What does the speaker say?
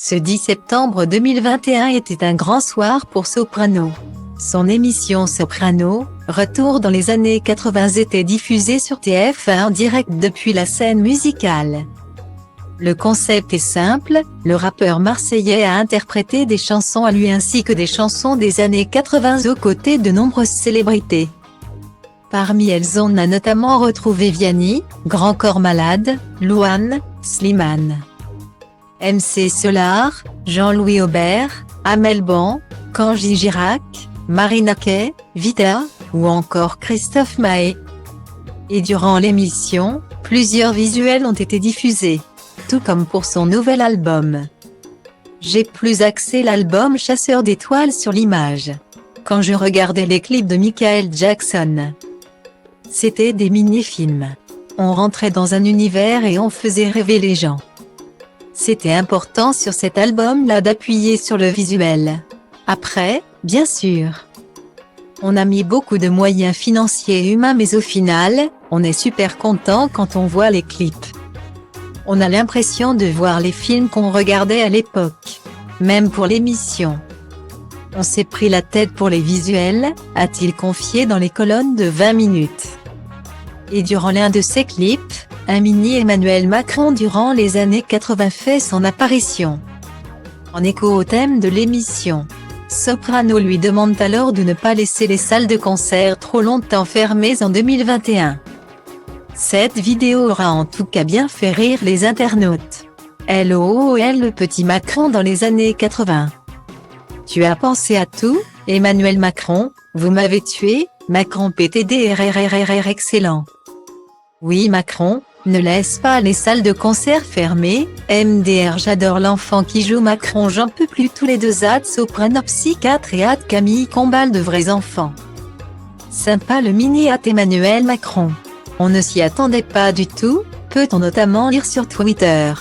Ce 10 septembre 2021 était un grand soir pour Soprano. Son émission Soprano, retour dans les années 80 était diffusée sur TF1 en direct depuis la scène musicale. Le concept est simple, le rappeur marseillais a interprété des chansons à lui ainsi que des chansons des années 80 aux côtés de nombreuses célébrités. Parmi elles on a notamment retrouvé Vianney, Grand Corps Malade, Louane, Slimane, MC Solar, Jean-Louis Aubert, Amel Ban, Kenji Girac, Marina Kaye, Vita, ou encore Christophe Maé. Et durant l'émission, plusieurs visuels ont été diffusés, tout comme pour son nouvel album. J'ai plus axé l'album Chasseur d'étoiles sur l'image. Quand je regardais les clips de Michael Jackson, c'était des mini-films. On rentrait dans un univers et on faisait rêver les gens. C'était important sur cet album-là d'appuyer sur le visuel. Après, bien sûr, on a mis beaucoup de moyens financiers et humains mais au final, on est super content quand on voit les clips. On a l'impression de voir les films qu'on regardait à l'époque. Même pour l'émission. On s'est pris la tête pour les visuels, a-t-il confié dans les colonnes de 20 minutes. Et durant l'un de ses clips, un mini Emmanuel Macron durant les années 80 fait son apparition. En écho au thème de l'émission, Soprano lui demande alors de ne pas laisser les salles de concert trop longtemps fermées en 2021. Cette vidéo aura en tout cas bien fait rire les internautes. LOL le petit Macron dans les années 80. Tu as pensé à tout, Emmanuel Macron, vous m'avez tué, Macron PTD RRRRR excellent. Oui Macron, ne laisse pas les salles de concert fermées, MDR j'adore l'enfant qui joue Macron j'en peux plus tous les deux Soprano psychiatre et Camille Combal de vrais enfants. Sympa le mini Emmanuel Macron. On ne s'y attendait pas du tout, peut-on notamment lire sur Twitter.